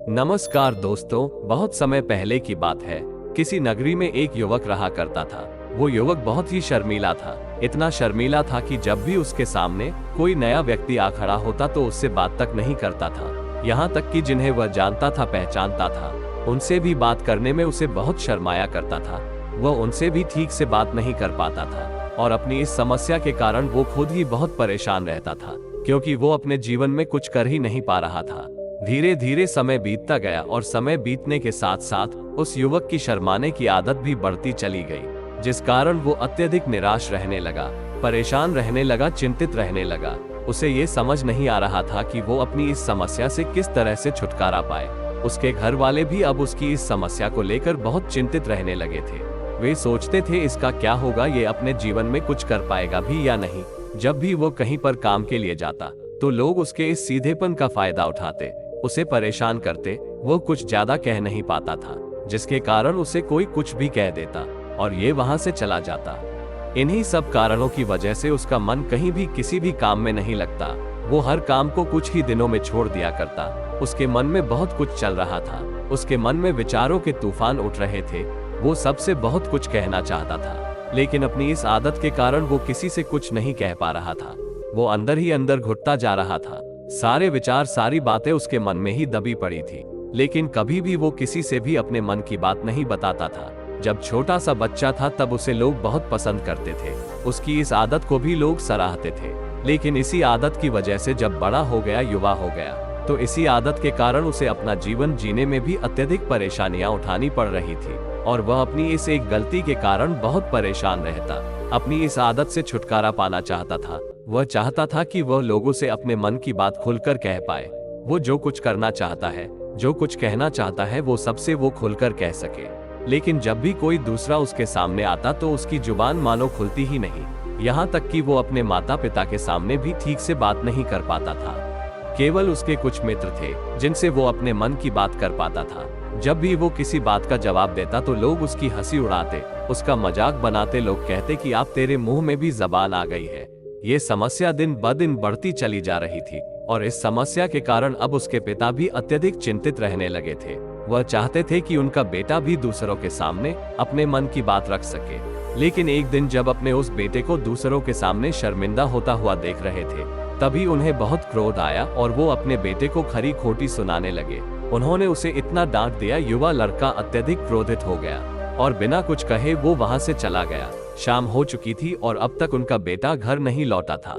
नमस्कार दोस्तों, बहुत समय पहले की बात है। किसी नगरी में एक युवक रहा करता था। वो युवक बहुत ही शर्मीला था। इतना शर्मीला था कि जब भी उसके सामने कोई नया व्यक्ति आ खड़ा होता तो उससे बात तक नहीं करता था। यहाँ तक कि जिन्हें वह जानता था, पहचानता था, उनसे भी बात करने में उसे बहुत शर्माया करता था। वह उनसे भी ठीक से बात नहीं कर पाता था और अपनी इस समस्या के कारण वो खुद ही बहुत परेशान रहता था, क्योंकि वो अपने जीवन में कुछ कर ही नहीं पा रहा था। धीरे धीरे समय बीतता गया और समय बीतने के साथ साथ उस युवक की शर्माने की आदत भी बढ़ती चली गई, जिस कारण वो अत्यधिक निराश रहने लगा, परेशान रहने लगा, चिंतित रहने लगा। उसे ये समझ नहीं आ रहा था कि वो अपनी इस समस्या से किस तरह से छुटकारा पाए। उसके घर वाले भी अब उसकी इस समस्या को लेकर बहुत चिंतित रहने लगे थे। वे सोचते थे इसका क्या होगा, ये अपने जीवन में कुछ कर पाएगा भी या नहीं। जब भी वो कहीं पर काम के लिए जाता तो लोग उसके इस सीधेपन का फायदा उठाते, उसे परेशान करते। वो कुछ ज्यादा कह नहीं पाता था, जिसके कारण उसे कोई कुछ भी कह देता और ये वहां से चला जाता। इन्हीं सब कारणों की वजह से उसका मन कहीं भी किसी भी काम में नहीं लगता। वो हर काम को कुछ ही दिनों में छोड़ दिया करता। उसके मन में बहुत कुछ चल रहा था। उसके मन में विचारों के तूफान उठ रहे थे। वो सबसे बहुत कुछ कहना चाहता था, लेकिन अपनी इस आदत के कारण वो किसी से कुछ नहीं कह पा रहा था। वो अंदर ही अंदर घुटता जा रहा था। सारे विचार, सारी बातें उसके मन में ही दबी पड़ी थी, लेकिन कभी भी वो किसी से भी अपने मन की बात नहीं बताता था। जब छोटा सा बच्चा था तब उसे लोग बहुत पसंद करते थे। उसकी इस आदत को भी लोग सराहते थे, लेकिन इसी आदत की वजह से जब बड़ा हो गया, युवा हो गया, तो इसी आदत के कारण उसे अपना जीवन जीने में भी अत्यधिक परेशानियां उठानी पड़ रही थी और वह अपनी इस एक गलती के कारण बहुत परेशान रहता। अपनी इस आदत से छुटकारा पाना चाहता था। वह चाहता था कि वह लोगों से अपने मन की बात खुलकर कह पाए। वो जो कुछ करना चाहता है, जो कुछ कहना चाहता है, वो सबसे वो खुलकर कह सके। लेकिन जब भी कोई दूसरा उसके सामने आता तो उसकी जुबान मानो खुलती ही नहीं। यहाँ तक कि वो अपने माता पिता के सामने भी ठीक से बात नहीं कर पाता था। केवल उसके कुछ मित्र थे जिनसे वो अपने मन की बात कर पाता था। जब भी वो किसी बात का जवाब देता तो लोग उसकी हंसी उड़ाते, उसका मजाक बनाते। लोग कहते कि आप, तेरे मुंह में भी जबान आ गई है। ये समस्या दिन ब दिन बढ़ती चली जा रही थी और इस समस्या के कारण अब उसके पिता भी अत्यधिक चिंतित रहने लगे थे। वह चाहते थे कि उनका बेटा भी दूसरों के सामने अपने मन की बात रख सके, लेकिन एक दिन जब अपने उस बेटे को दूसरों के सामने शर्मिंदा होता हुआ देख रहे थे, तभी उन्हें बहुत क्रोध आया और वो अपने बेटे को खरी खोटी सुनाने लगे। उन्होंने उसे इतना डांट दिया, युवा लड़का अत्यधिक क्रोधित हो गया और बिना कुछ कहे वो वहां से चला गया। शाम हो चुकी थी और अब तक उनका बेटा घर नहीं लौटा था।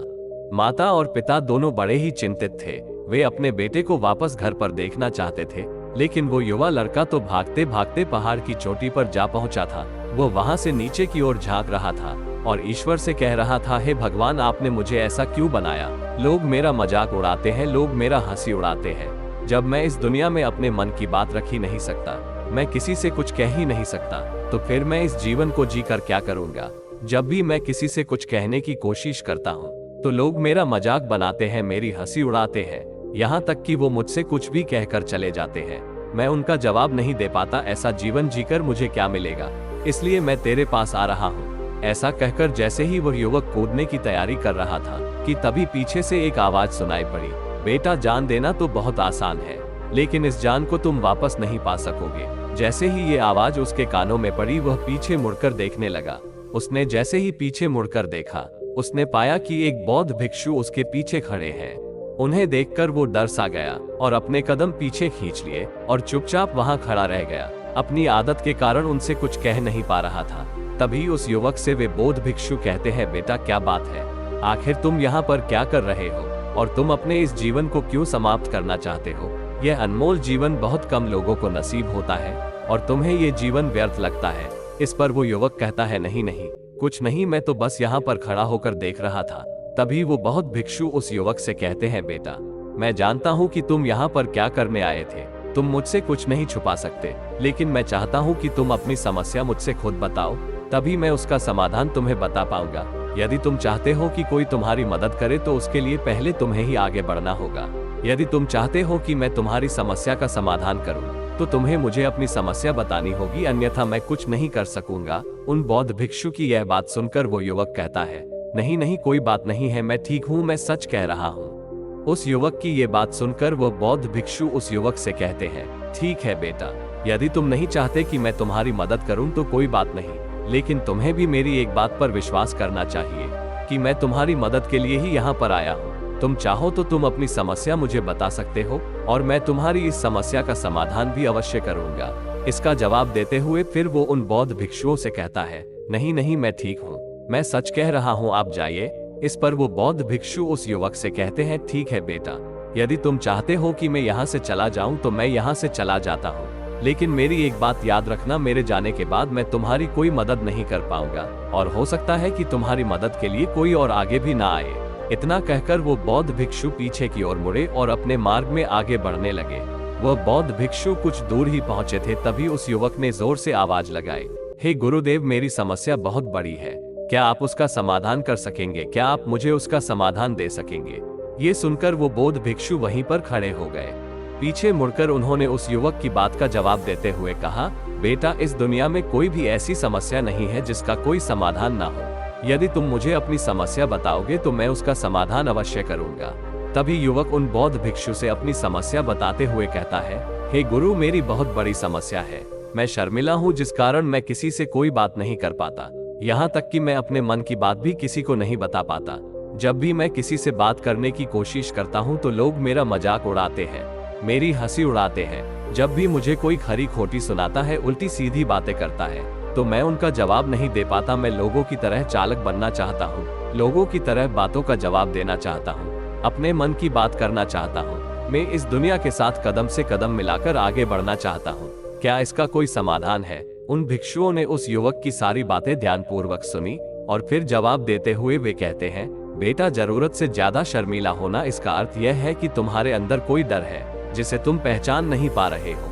माता और पिता दोनों बड़े ही चिंतित थे। वे अपने बेटे को वापस घर पर देखना चाहते थे, लेकिन वो युवा लड़का तो भागते भागते पहाड़ की चोटी पर जा पहुंचा था। वो वहां से नीचे की ओर झांक रहा था और ईश्वर से कह रहा था, हे भगवान, आपने मुझे ऐसा क्यों बनाया? लोग मेरा मजाक उड़ाते हैं, लोग मेरा हंसी उड़ाते हैं। जब मैं इस दुनिया में अपने मन की बात रख ही नहीं सकता, मैं किसी से कुछ कह ही नहीं सकता, तो फिर मैं इस जीवन को जीकर क्या करूंगा? जब भी मैं किसी से कुछ कहने की कोशिश करता हूँ तो लोग मेरा मजाक बनाते हैं, मेरी हंसी उड़ाते हैं, यहाँ तक कि वो मुझसे कुछ भी कहकर चले जाते हैं। मैं उनका जवाब नहीं दे पाता। ऐसा जीवन जीकर मुझे क्या मिलेगा? इसलिए मैं तेरे पास आ रहा हूँ। ऐसा कहकर जैसे ही वह युवक कूदने की तैयारी कर रहा था कि तभी पीछे से एक आवाज सुनाई पड़ी, बेटा, जान देना तो बहुत आसान है, लेकिन इस जान को तुम वापस नहीं पा सकोगे। जैसे ही ये आवाज उसके कानों में पड़ी, वह पीछे मुड़कर देखने लगा। उसने जैसे ही पीछे मुड़कर देखा, उसने पाया कि एक बौद्ध भिक्षु उसके पीछे खड़े हैं। उन्हें देखकर वो डर सा गया और अपने कदम पीछे खींच लिए और चुपचाप वहां खड़ा रह गया। अपनी आदत के कारण उनसे कुछ कह नहीं पा रहा था। तभी उस युवक से वे बौद्ध भिक्षु कहते हैं, बेटा, क्या बात है? आखिर तुम यहाँ पर क्या कर रहे हो और तुम अपने इस जीवन को क्यों समाप्त करना चाहते हो? यह अनमोल जीवन बहुत कम लोगों को नसीब होता है और तुम्हें ये जीवन व्यर्थ लगता है। इस पर वो युवक कहता है, नहीं नहीं, कुछ नहीं, मैं तो बस यहाँ पर खड़ा होकर देख रहा था। तभी वो बहुत भिक्षु उस युवक से कहते हैं, बेटा, मैं जानता हूँ कि तुम यहाँ पर क्या करने आए थे। तुम मुझसे कुछ नहीं छुपा सकते, लेकिन मैं चाहता हूँ कि तुम अपनी समस्या मुझसे खुद बताओ, तभी मैं उसका समाधान तुम्हें बता पाऊंगा। यदि तुम चाहते हो कि कोई तुम्हारी मदद करे तो उसके लिए पहले तुम्हें ही आगे बढ़ना होगा। यदि तुम चाहते हो कि मैं तुम्हारी समस्या का समाधान करूं, तो तुम्हें मुझे अपनी समस्या बतानी होगी, अन्यथा मैं कुछ नहीं कर सकूंगा। उन बौद्ध भिक्षु की यह बात सुनकर वो युवक कहता है, नहीं नहीं, कोई बात नहीं है, मैं ठीक हूँ, मैं सच कह रहा हूँ। उस युवक की ये बात सुनकर वह बौद्ध भिक्षु उस युवक से कहते हैं, ठीक है बेटा, यदि तुम नहीं चाहते कि मैं तुम्हारी मदद करूं तो कोई बात नहीं, लेकिन तुम्हें भी मेरी एक बात पर विश्वास करना चाहिए कि मैं तुम्हारी मदद के लिए ही यहाँ पर आया हूँ। तुम चाहो तो तुम अपनी समस्या मुझे बता सकते हो और मैं तुम्हारी इस समस्या का समाधान भी अवश्य करूंगा। इसका जवाब देते हुए फिर वो उन बौद्ध भिक्षुओं से कहता है, नहीं नहीं, मैं ठीक हूँ, मैं सच कह रहा हूँ, आप जाइए। इस पर वो बौद्ध भिक्षु उस युवक से कहते हैं, ठीक है बेटा, यदि तुम चाहते हो कि मैं यहाँ से चला जाऊं तो मैं यहाँ से चला जाता हूँ, लेकिन मेरी एक बात याद रखना, मेरे जाने के बाद मैं तुम्हारी कोई मदद नहीं कर पाऊंगा और हो सकता है कि तुम्हारी मदद के लिए कोई और आगे भी ना आए। इतना कहकर वो बौद्ध भिक्षु पीछे की ओर मुड़े और अपने मार्ग में आगे बढ़ने लगे। वह बौद्ध भिक्षु कुछ दूर ही पहुंचे थे, तभी उस युवक ने जोर से आवाज लगाई, हे गुरुदेव, मेरी समस्या बहुत बड़ी है, क्या आप उसका समाधान कर सकेंगे? क्या आप मुझे उसका समाधान दे सकेंगे? ये सुनकर वो बौद्ध भिक्षु वहीं पर खड़े हो गए। पीछे मुड़कर उन्होंने उस युवक की बात का जवाब देते हुए कहा, बेटा, इस दुनिया में कोई भी ऐसी समस्या नहीं है जिसका कोई समाधान ना हो। यदि तुम मुझे अपनी समस्या बताओगे तो मैं उसका समाधान अवश्य करूंगा। तभी युवक उन बौद्ध भिक्षु से अपनी समस्या बताते हुए कहता है, हे गुरु, मेरी बहुत बड़ी समस्या है, मैं शर्मिला हूँ, जिस कारण मैं किसी से कोई बात नहीं कर पाता, यहाँ तक कि मैं अपने मन की बात भी किसी को नहीं बता पाता। जब भी मैं किसी से बात करने की कोशिश करता हूँ तो लोग मेरा मजाक उड़ाते हैं, मेरी हंसी उड़ाते हैं। जब भी मुझे कोई खरी खोटी सुनाता है, उल्टी सीधी बातें करता है, तो मैं उनका जवाब नहीं दे पाता। मैं लोगों की तरह चालाक बनना चाहता हूँ, लोगों की तरह बातों का जवाब देना चाहता हूँ, अपने मन की बात करना चाहता हूँ। मैं इस दुनिया के साथ कदम से कदम मिलाकर आगे बढ़ना चाहता हूँ। क्या इसका कोई समाधान है? उन भिक्षुओं ने उस युवक की सारी बातें ध्यानपूर्वक सुनी और फिर जवाब देते हुए वे कहते हैं, बेटा, जरूरत से ज्यादा शर्मीला होना, इसका अर्थ यह है कि तुम्हारे अंदर कोई डर है जिसे तुम पहचान नहीं पा रहे हो,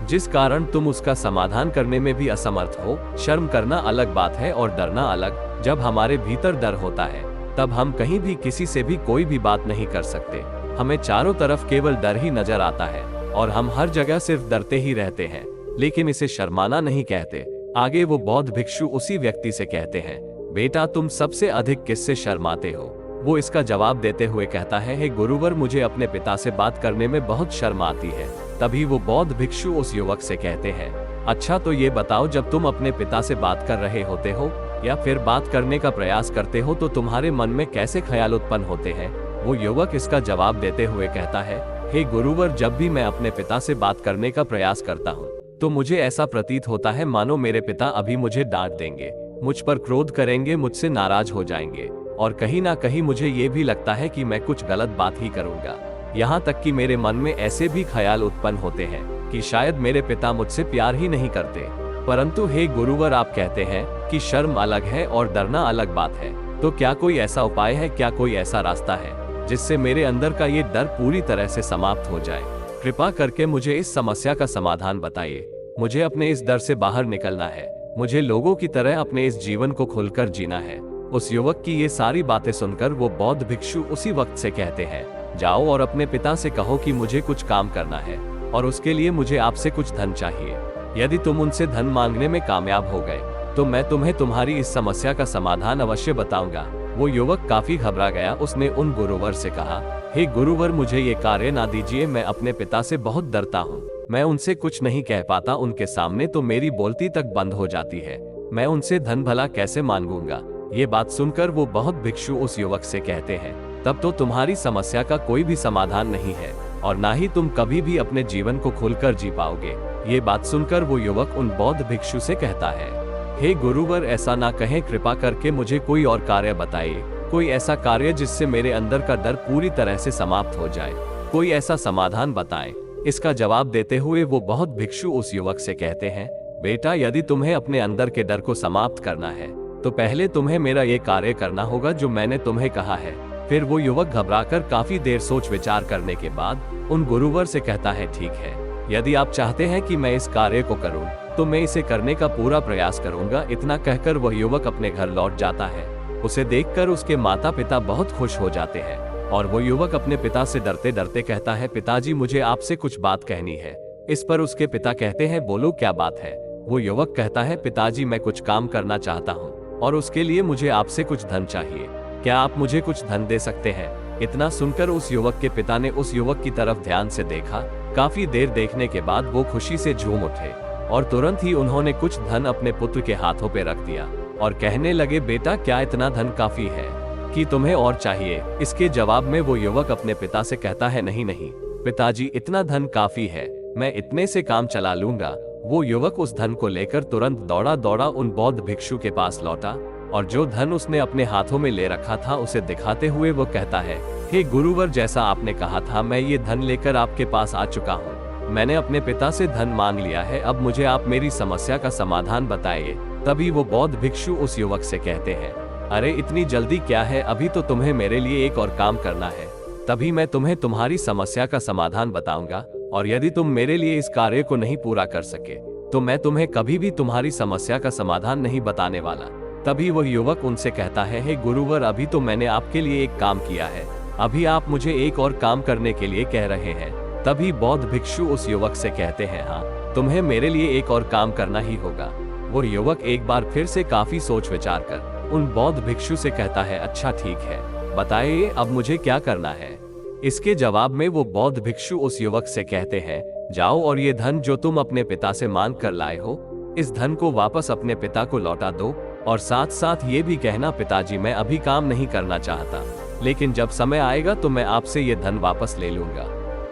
जिस कारण तुम उसका समाधान करने में भी असमर्थ हो। शर्म करना अलग बात है और डरना अलग। जब हमारे भीतर डर होता है तब हम कहीं भी किसी से भी कोई भी बात नहीं कर सकते। हमें चारों तरफ केवल डर ही नजर आता है और हम हर जगह सिर्फ डरते ही रहते हैं, लेकिन इसे शर्माना नहीं कहते। आगे वो बौद्ध भिक्षु उसी व्यक्ति से कहते हैं, बेटा, तुम सबसे अधिक किससे शर्माते हो? वो इसका जवाब देते हुए कहता है, हे गुरुवर, मुझे अपने पिता से बात करने में बहुत शर्म आती है। तभी वो बौद्ध भिक्षु उस युवक से कहते हैं, अच्छा, तो ये बताओ, जब तुम अपने पिता से बात कर रहे होते हो या फिर बात करने का प्रयास करते हो तो तुम्हारे मन में कैसे ख्याल उत्पन्न होते हैं? वो युवक इसका जवाब देते हुए कहता है, हे गुरुवर, जब भी मैं अपने पिता से बात करने का प्रयास करता हूँ तो मुझे ऐसा प्रतीत होता है मानो मेरे पिता अभी मुझे डांट देंगे, मुझ पर क्रोध करेंगे, मुझसे नाराज हो जाएंगे और कहीं ना कहीं मुझे ये भी लगता है कि मैं कुछ गलत बात ही करूंगा। यहाँ तक कि मेरे मन में ऐसे भी ख्याल उत्पन्न होते हैं कि शायद मेरे पिता मुझसे प्यार ही नहीं करते। परंतु हे गुरुवर, आप कहते हैं कि शर्म अलग है और डरना अलग बात है, तो क्या कोई ऐसा उपाय है, क्या कोई ऐसा रास्ता है जिससे मेरे अंदर का ये डर पूरी तरह से समाप्त हो जाए? कृपा करके मुझे इस समस्या का समाधान बताइए। मुझे अपने इस डर से बाहर निकलना है, मुझे लोगों की तरह अपने इस जीवन को खुलकर जीना है। उस युवक की ये सारी बातें सुनकर वो बौद्ध भिक्षु उसी वक्त से कहते हैं, जाओ और अपने पिता से कहो कि मुझे कुछ काम करना है और उसके लिए मुझे आपसे कुछ धन चाहिए। यदि तुम उनसे धन मांगने में कामयाब हो गए तो मैं तुम्हें तुम्हारी इस समस्या का समाधान अवश्य बताऊंगा। वो युवक काफी घबरा गया। उसने उन गुरुवर से कहा, हे गुरुवर, मुझे ये कार्य ना दीजिए, मैं अपने पिता से बहुत डरता हूँ, मैं उनसे कुछ नहीं कह पाता, उनके सामने तो मेरी बोलती तक बंद हो जाती है, मैं उनसे धन भला कैसे मांगूंगा? ये बात सुनकर वो बहुत भिक्षु उस युवक से कहते हैं, तब तो तुम्हारी समस्या का कोई भी समाधान नहीं है और ना ही तुम कभी भी अपने जीवन को खुलकर जी पाओगे। ये बात सुनकर वो युवक उन बौद्ध भिक्षु से कहता है, हे गुरुवर, ऐसा ना कहें, कृपा करके मुझे कोई और कार्य बताइए, कोई ऐसा कार्य जिससे मेरे अंदर का डर पूरी तरह से समाप्त हो जाए, कोई ऐसा समाधान बताएं। इसका जवाब देते हुए वो बहुत भिक्षु उस युवक से कहते हैं, बेटा, यदि तुम्हें अपने अंदर के डर को समाप्त करना है तो पहले तुम्हें मेरा ये कार्य करना होगा जो मैंने तुम्हें कहा है। फिर वो युवक घबराकर काफी देर सोच विचार करने के बाद उन गुरुवर से कहता है, ठीक है, यदि आप चाहते हैं कि मैं इस कार्य को करूं तो मैं इसे करने का पूरा प्रयास करूंगा। इतना कहकर वह युवक अपने घर लौट जाता है। उसे देखकर उसके माता पिता बहुत खुश हो जाते हैं और वो युवक अपने पिता से डरते डरते कहता है, पिताजी, मुझे आपसे कुछ बात कहनी है। इस पर उसके पिता कहते हैं, बोलो, क्या बात है? वो युवक कहता है, पिताजी, मैं कुछ काम करना चाहता हूँ और उसके लिए मुझे आपसे कुछ धन चाहिए, क्या आप मुझे कुछ धन दे सकते हैं? इतना सुनकर उस युवक के पिता ने उस युवक की तरफ ध्यान से देखा। काफी देर देखने के बाद वो खुशी से झूम उठे और तुरंत ही उन्होंने कुछ धन अपने पुत्र के हाथों पे रख दिया और कहने लगे, बेटा क्या इतना धन काफी है कि तुम्हें और चाहिए? इसके जवाब में वो युवक अपने पिता से कहता है, नहीं नहीं पिताजी, इतना धन काफी है, मैं इतने से काम चला लूंगा। वो युवक उस धन को लेकर तुरंत दौड़ा दौड़ा उन बौद्ध भिक्षु के पास लौटा और जो धन उसने अपने हाथों में ले रखा था उसे दिखाते हुए वो कहता है, हे गुरुवर, जैसा आपने कहा था मैं ये धन लेकर आपके पास आ चुका हूँ। मैंने अपने पिता से धन मांग लिया है, अब मुझे आप मेरी समस्या का समाधान बताइए। तभी वो बौद्ध भिक्षु उस युवक से कहते हैं, अरे इतनी जल्दी क्या है, अभी तो तुम्हें मेरे लिए एक और काम करना है, तभी मैं तुम्हें तुम्हारी समस्या का समाधान बताऊंगा, और यदि तुम मेरे लिए इस कार्य को नहीं पूरा कर सके तो मैं तुम्हें कभी भी तुम्हारी समस्या का समाधान नहीं बताने वाला। तभी वह युवक उनसे कहता है, हे गुरुवर, अभी तो मैंने आपके लिए एक काम किया है, अभी आप मुझे एक और काम करने के लिए कह रहे हैं। तभी बौद्ध भिक्षु उस युवक से कहते हैं, हाँ तुम्हें मेरे लिए एक और काम करना ही होगा। वो युवक एक बार फिर से काफी सोच विचार कर उन बौद्ध भिक्षु से कहता है, अच्छा ठीक है, बताइए अब मुझे क्या करना है। इसके जवाब में वो बौद्ध भिक्षु उस युवक से कहते हैं, जाओ और ये धन जो तुम अपने पिता से मांग कर लाए हो, इस धन को वापस अपने पिता को लौटा दो और साथ साथ ये भी कहना, पिताजी मैं अभी काम नहीं करना चाहता, लेकिन जब समय आएगा तो मैं आपसे ये धन वापस ले लूंगा।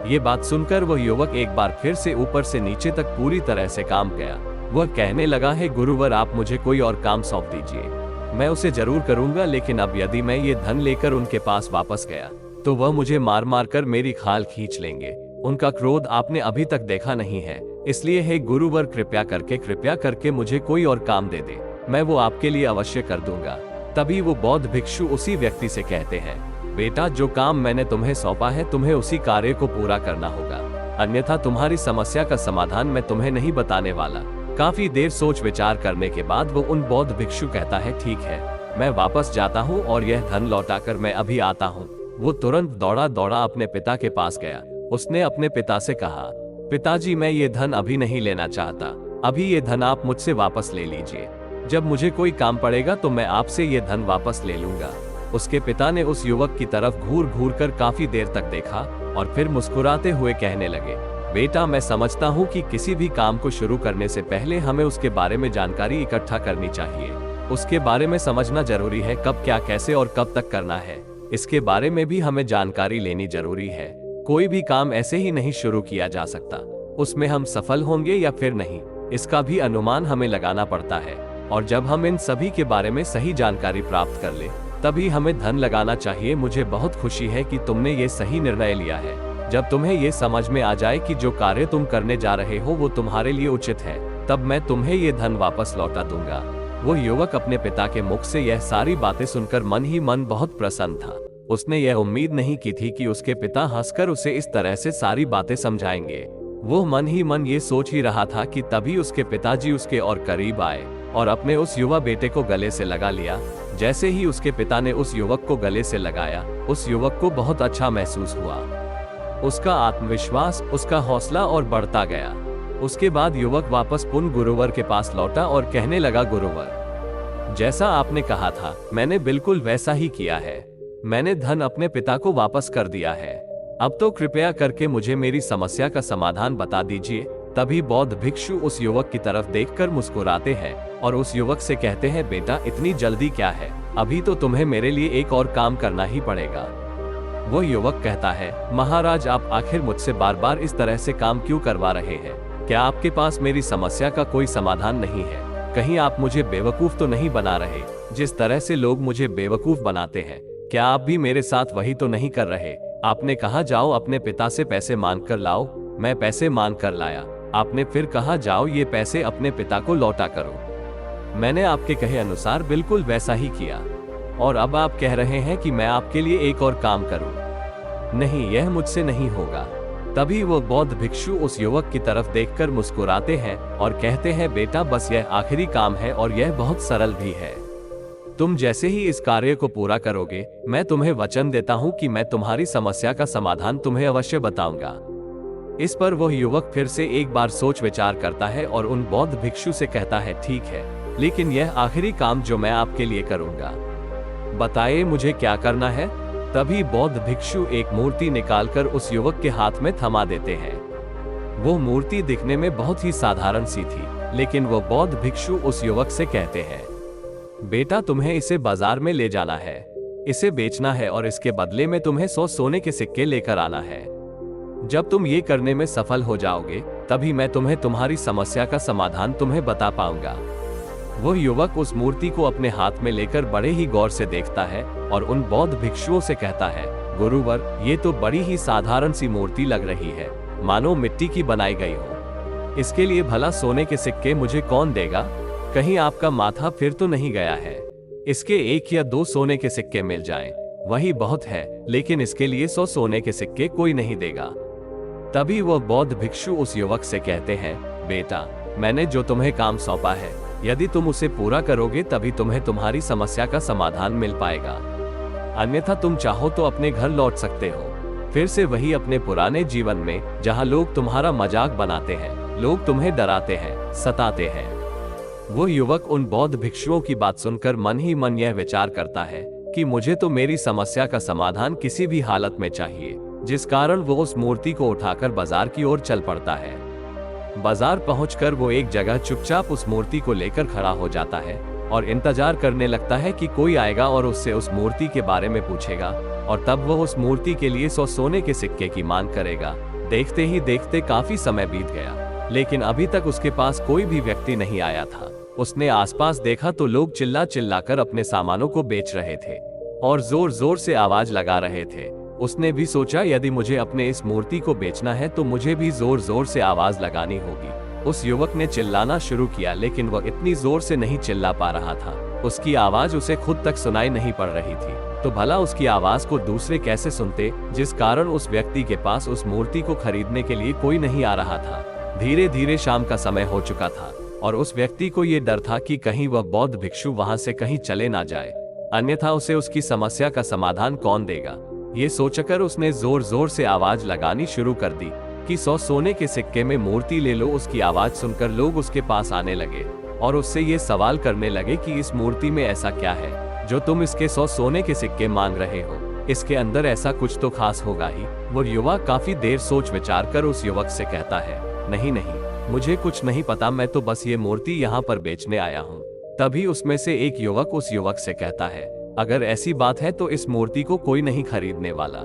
ये बात सुनकर वह युवक एक बार फिर से ऊपर से नीचे तक पूरी तरह से काम गया। वह कहने लगा, है गुरुवर, आप मुझे कोई और काम सौंप दीजिए, मैं उसे जरूर करूंगा, लेकिन अब यदि मैं ये धन लेकर उनके पास वापस गया तो वह मुझे मार मार कर मेरी खाल खींच लेंगे। उनका क्रोध आपने अभी तक देखा नहीं है, इसलिए हे गुरुवर कृपया करके मुझे कोई और काम दे दे, मैं वो आपके लिए अवश्य कर दूंगा। तभी वो बौद्ध भिक्षु उसी व्यक्ति से कहते हैं, बेटा जो काम मैंने तुम्हें सौंपा है तुम्हें उसी कार्य को पूरा करना होगा, अन्यथा तुम्हारी समस्या का समाधान मैं तुम्हें नहीं बताने वाला। काफी देर सोच विचार करने के बाद वो उन बौद्ध भिक्षु कहता है, ठीक है, मैं वापस जाता हूँ और यह धन लौटाकर मैं अभी आता हूँ। वो तुरंत दौड़ा दौड़ा अपने पिता के पास गया। उसने अपने पिता से कहा, पिताजी मैं ये धन अभी नहीं लेना चाहता, अभी ये धन आप मुझसे वापस ले लीजिए, जब मुझे कोई काम पड़ेगा तो मैं आपसे ये धन वापस ले लूंगा। उसके पिता ने उस युवक की तरफ घूर घूर कर काफी देर तक देखा और फिर मुस्कुराते हुए कहने लगे, बेटा मैं समझता हूँ कि किसी भी काम को शुरू करने से पहले हमें उसके बारे में जानकारी इकट्ठा करनी चाहिए, उसके बारे में समझना जरूरी है, कब क्या कैसे और कब तक करना है, इसके बारे में भी हमें जानकारी लेनी जरूरी है। कोई भी काम ऐसे ही नहीं शुरू किया जा सकता, उसमें हम सफल होंगे या फिर नहीं, इसका भी अनुमान हमें लगाना पड़ता है, और जब हम इन सभी के बारे में सही जानकारी प्राप्त कर ले तभी हमें धन लगाना चाहिए। मुझे बहुत खुशी है कि तुमने ये सही निर्णय लिया है। जब तुम्हें ये समझ में आ जाए कि जो कार्य तुम करने जा रहे हो वो तुम्हारे लिए उचित है, तब मैं तुम्हें ये धन वापस लौटा दूंगा। वो युवक अपने पिता के मुख से यह सारी बातें सुनकर मन ही मन बहुत प्रसन्न था। उसने यह उम्मीद नहीं की थी कि उसके पिता हंसकर उसे इस तरह से सारी बातें समझाएंगे। वो मन ही मन ये सोच ही रहा था कि तभी उसके पिताजी उसके और करीब आए और अपने उस युवा बेटे को गले से लगा लिया। जैसे ही उसके पिता ने उस युवक को गले से लगाया, उस युवक को बहुत अच्छा महसूस हुआ। उसका आत्मविश्वास, उसका हौसला और बढ़ता गया। उसके बाद युवक वापस पुनः गुरुवर के पास लौटा और कहने लगा, गुरुवर जैसा आपने कहा था मैंने बिल्कुल वैसा ही किया है, मैंने धन अपने पिता को वापस कर दिया है, अब तो कृपया करके मुझे मेरी समस्या का समाधान बता दीजिए। तभी बौद्ध भिक्षु उस युवक की तरफ देखकर मुस्कुराते हैं और उस युवक से कहते हैं, बेटा इतनी जल्दी क्या है, अभी तो तुम्हें मेरे लिए एक और काम करना ही पड़ेगा। वो युवक कहता है, महाराज आप आखिर मुझसे बार बार इस तरह से काम क्यों करवा रहे हैं? क्या आपके पास मेरी समस्या का कोई समाधान नहीं है? कहीं आप मुझे बेवकूफ तो नहीं बना रहे? जिस तरह से लोग मुझे बेवकूफ बनाते हैं, क्या आप भी मेरे साथ वही तो नहीं कर रहे? आपने कहा जाओ अपने पिता से पैसे मांग कर लाओ, मैं पैसे मांग कर लाया। आपने फिर कहा जाओ ये पैसे अपने पिता को लौटा करो। मैंने आपके कहे अनुसार बिल्कुल वैसा ही किया, और अब आप कह रहे हैं कि मैं आपके लिए एक और काम करूं। नहीं, यह मुझसे नहीं होगा। तभी वो बौद्ध भिक्षु उस युवक की तरफ देखकर मुस्कुराते हैं और कहते हैं, बेटा बस यह आखिरी काम है और यह बहुत सरल भी है। तुम जैसे ही इस कार्य को पूरा करोगे, मैं तुम्हें वचन देता हूं कि मैं तुम्हारी समस्या का समाधान तुम्हें अवश्य बताऊंगा। इस पर वह युवक फिर से एक बार सोच विचार करता है और उन बौद्ध भिक्षु से कहता है, ठीक है, लेकिन यह आखिरी काम जो मैं आपके लिए करूंगा, बताइए मुझे क्या करना है? तभी बौद्ध भिक्षु एक मूर्ति निकालकर उस युवक के हाथ में थमा देते हैं। वो मूर्ति दिखने में बहुत ही साधारण सी थी, लेकिन वो बौद्ध भिक्षु उस युवक से कहते हैं, बेटा तुम्हें इसे बाजार में ले जाना है, इसे बेचना है और इसके बदले में तुम्हें 100 सोने के सिक्के लेकर आना है। जब तुम ये करने में सफल हो जाओगे तभी मैं तुम्हें तुम्हारी समस्या का समाधान तुम्हें बता पाऊंगा। वह युवक उस मूर्ति को अपने हाथ में लेकर बड़े ही गौर से देखता है और उन बौद्ध भिक्षुओं से कहता है, गुरुवर, ये तो बड़ी ही साधारण सी मूर्ति लग रही है, मानो मिट्टी की बनाई गई हो। इसके लिए भला सोने के सिक्के मुझे कौन देगा? कहीं आपका माथा फिर तो नहीं गया है? इसके 1 या 2 सोने के सिक्के मिल जाएं, वही बहुत है, लेकिन इसके लिए 100 सोने के सिक्के कोई नहीं देगा। तभी वह बौद्ध भिक्षु उस युवक से कहते हैं, बेटा, मैंने जो तुम्हें काम सौंपा है, यदि तुम उसे पूरा करोगे तभी तुम्हें तुम्हारी समस्या का समाधान मिल पाएगा, अन्यथा तुम चाहो तो अपने घर लौट सकते हो, फिर से वही अपने पुराने जीवन में, जहां लोग तुम्हारा मजाक बनाते हैं, लोग तुम्हें डराते हैं, सताते हैं। वो युवक उन बौद्ध भिक्षुओं की बात सुनकर मन ही मन यह विचार करता है कि मुझे तो मेरी समस्या का समाधान किसी भी हालत में चाहिए, जिस कारण वो उस मूर्ति को उठाकर बाजार की ओर चल पड़ता है। बाजार पहुंचकर वो एक जगह चुपचाप उस मूर्ति को लेकर खड़ा हो जाता है और इंतजार करने लगता है कि कोई आएगा और उससे उस मूर्ति के बारे में पूछेगा, और तब वह उस मूर्ति के लिए 100 सोने के सिक्के की मांग करेगा। देखते ही देखते काफी समय बीत गया, लेकिन अभी तक उसके पास कोई भी व्यक्ति नहीं आया था। उसने आसपास देखा तो लोग चिल्ला चिल्लाकर अपने सामानों को बेच रहे थे और जोर जोर से आवाज लगा रहे थे। उसने भी सोचा, यदि मुझे अपने इस मूर्ति को बेचना है तो मुझे भी जोर जोर से आवाज लगानी होगी। उस युवक ने चिल्लाना शुरू किया, लेकिन वह इतनी जोर से नहीं चिल्ला पा रहा था, उसकी आवाज उसे खुद तक सुनाई नहीं पड़ रही थी। तो भला उसकी आवाज को दूसरे कैसे सुनते, जिस कारण उस व्यक्ति के पास उस मूर्ति को खरीदने के लिए कोई नहीं आ रहा था। धीरे धीरे शाम का समय हो चुका था और उस व्यक्ति को ये डर था कि कहीं वह बौद्ध भिक्षु वहां से कहीं चले ना जाए, अन्यथा उसे उसकी समस्या का समाधान कौन देगा। ये सोचकर उसने जोर जोर से आवाज लगानी शुरू कर दी कि 100 सोने के सिक्के में मूर्ति ले लो। उसकी आवाज सुनकर लोग उसके पास आने लगे और उससे ये सवाल करने लगे कि इस मूर्ति में ऐसा क्या है जो तुम इसके 100 सोने के सिक्के मांग रहे हो, इसके अंदर ऐसा कुछ तो खास होगा ही। वो युवा काफी देर सोच विचार कर उस युवक से कहता है, नहीं नहीं, मुझे कुछ नहीं पता, मैं तो बस ये मूर्ति यहाँ पर बेचने आया हूँ। तभी उसमें से एक युवक उस युवक से कहता है, अगर ऐसी बात है तो इस मूर्ति को कोई नहीं खरीदने वाला।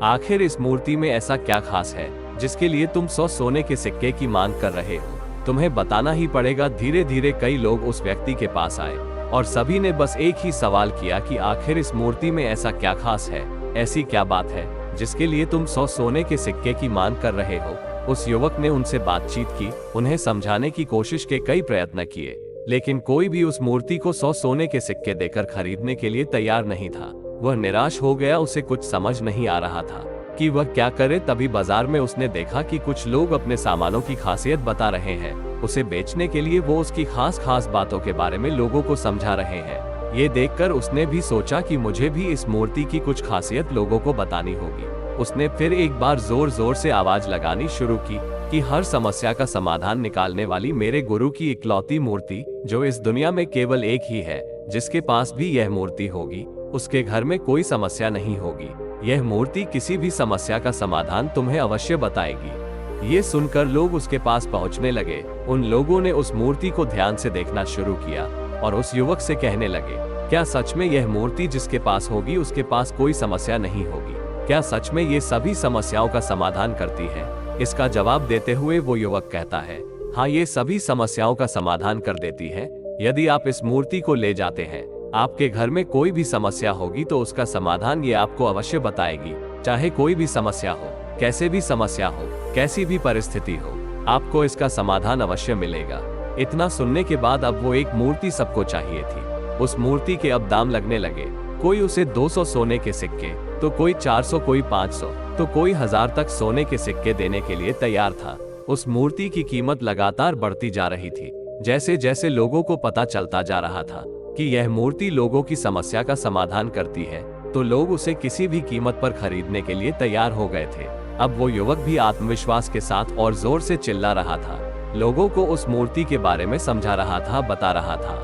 आखिर इस मूर्ति में ऐसा क्या खास है जिसके लिए तुम 100 सोने के सिक्के की मांग कर रहे हो? तुम्हें बताना ही पड़ेगा। धीरे धीरे कई लोग उस व्यक्ति के पास आए और सभी ने बस एक ही सवाल किया कि आखिर इस मूर्ति में ऐसा क्या खास है, ऐसी क्या बात है जिसके लिए तुम 100 सोने के सिक्के की मांग कर रहे हो। उस युवक ने उनसे बातचीत की, उन्हें समझाने की कोशिश के कई प्रयत्न किए, लेकिन कोई भी उस मूर्ति को 100 सोने के सिक्के देकर खरीदने के लिए तैयार नहीं था। वह निराश हो गया, उसे कुछ समझ नहीं आ रहा था कि वह क्या करे। तभी बाजार में उसने देखा कि कुछ लोग अपने सामानों की खासियत बता रहे हैं। उसे बेचने के लिए वो उसकी खास बातों के बारे में लोगों को समझा रहे हैं। ये देखकर उसने भी सोचा कि मुझे भी इस मूर्ति की कुछ खासियत लोगों को बतानी होगी। उसने फिर एक बार जोर जोर से आवाज लगानी शुरू की कि हर समस्या का समाधान निकालने वाली मेरे गुरु की इकलौती मूर्ति, जो इस दुनिया में केवल एक ही है, जिसके पास भी यह मूर्ति होगी उसके घर में कोई समस्या नहीं होगी। यह मूर्ति किसी भी समस्या का समाधान तुम्हें अवश्य बताएगी। ये सुनकर लोग उसके पास पहुंचने लगे। उन लोगों ने उस मूर्ति को ध्यान से देखना शुरू किया और उस युवक से कहने लगे, क्या सच में यह मूर्ति जिसके पास होगी उसके पास कोई समस्या नहीं होगी? क्या सच में ये सभी समस्याओं का समाधान करती है? इसका जवाब देते हुए वो युवक कहता है, हाँ, ये सभी समस्याओं का समाधान कर देती है। यदि आप इस मूर्ति को ले जाते हैं, आपके घर में कोई भी समस्या होगी तो उसका समाधान ये आपको अवश्य बताएगी। चाहे कोई भी समस्या हो, कैसे भी समस्या हो, कैसी भी परिस्थिति हो, आपको इसका समाधान अवश्य मिलेगा। इतना सुनने के बाद अब वो एक मूर्ति सबको चाहिए थी। उस मूर्ति के अब दाम लगने लगे। कोई उसे 200 सोने के सिक्के, तो कोई 400, कोई 500, तो कोई 1000 तक सोने के सिक्के देने के लिए तैयार था। उस मूर्ति की कीमत लगातार बढ़ती जा रही थी। जैसे जैसे लोगों को पता चलता जा रहा था कि यह मूर्ति लोगों की समस्या का समाधान करती है, तो लोग उसे किसी भी कीमत पर खरीदने के लिए तैयार हो गए थे। अब वो युवक भी आत्मविश्वास के साथ और जोर से चिल्ला रहा था, लोगों को उस मूर्ति के बारे में समझा रहा था, बता रहा था।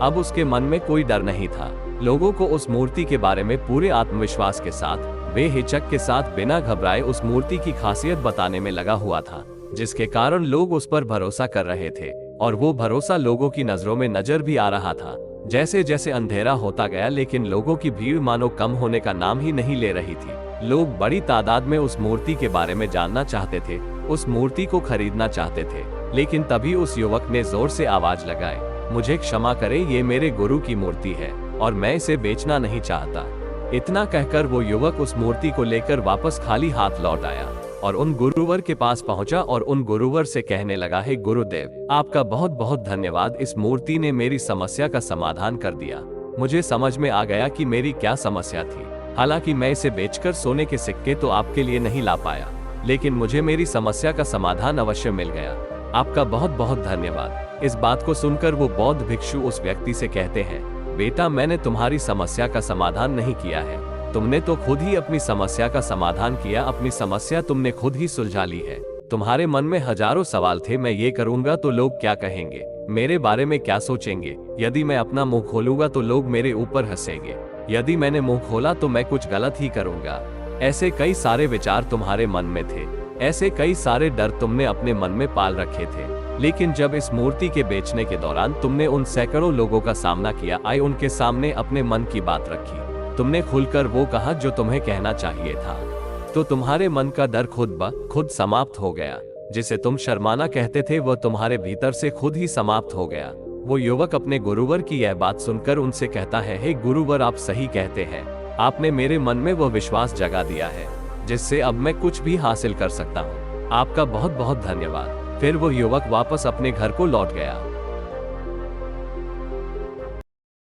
अब उसके मन में कोई डर नहीं था। लोगों को उस मूर्ति के बारे में पूरे आत्मविश्वास के साथ, बेहिचक के साथ, बिना घबराए उस मूर्ति की खासियत बताने में लगा हुआ था, जिसके कारण लोग उस पर भरोसा कर रहे थे और वो भरोसा लोगों की नजरों में नजर भी आ रहा था। जैसे जैसे अंधेरा होता गया, लेकिन लोगों की भीड़ मानो कम होने का नाम ही नहीं ले रही थी। लोग बड़ी तादाद में उस मूर्ति के बारे में जानना चाहते थे, उस मूर्ति को खरीदना चाहते थे। लेकिन तभी उस युवक ने जोर से आवाज लगाई, मुझे क्षमा करें, ये मेरे गुरु की मूर्ति है और मैं इसे बेचना नहीं चाहता। इतना कहकर वो युवक उस मूर्ति को लेकर वापस खाली हाथ लौट आया और उन गुरुवर के पास पहुंचा और उन गुरुवर से कहने लगा, हे गुरुदेव, आपका बहुत बहुत धन्यवाद, इस मूर्ति ने मेरी समस्या का समाधान कर दिया। मुझे समझ में आ गया कि मेरी क्या समस्या थी। हालांकि मैं इसे बेचकर सोने के सिक्के तो आपके लिए नहीं ला पाया, लेकिन मुझे मेरी समस्या का समाधान अवश्य मिल गया। आपका बहुत बहुत धन्यवाद। इस बात को सुनकर वो बौद्ध भिक्षु उस व्यक्ति से कहते हैं, बेटा, मैंने तुम्हारी समस्या का समाधान नहीं किया है, तुमने तो खुद ही अपनी समस्या का समाधान किया, अपनी समस्या तुमने खुद ही सुलझा ली है। तुम्हारे मन में हजारों सवाल थे, मैं ये करूंगा तो लोग क्या कहेंगे, मेरे बारे में क्या सोचेंगे, यदि मैं अपना मुंह खोलूंगा तो लोग मेरे ऊपर हंसेंगे, यदि मैंने मुंह खोला तो मैं कुछ गलत ही करूंगा। ऐसे कई सारे विचार तुम्हारे मन में थे, ऐसे कई सारे डर तुमने अपने मन में पाल रखे थे। लेकिन जब इस मूर्ति के बेचने के दौरान तुमने उन सैकड़ों लोगों का सामना किया, उनके सामने अपने मन की बात रखी, तुमने खुलकर वो कहा जो तुम्हें कहना चाहिए था, तो तुम्हारे मन का डर खुद ब खुद समाप्त हो गया। जिसे तुम शर्माना कहते थे वह तुम्हारे भीतर से खुद ही समाप्त हो गया। वो युवक अपने गुरुवर की यह बात सुनकर उनसे कहता है, हे गुरुवर, आप सही कहते हैं, आपने मेरे मन में वह विश्वास जगा दिया है जिससे अब मैं कुछ भी हासिल कर सकता हूँ। आपका बहुत बहुत धन्यवाद। फिर वो युवक वापस अपने घर को लौट गया।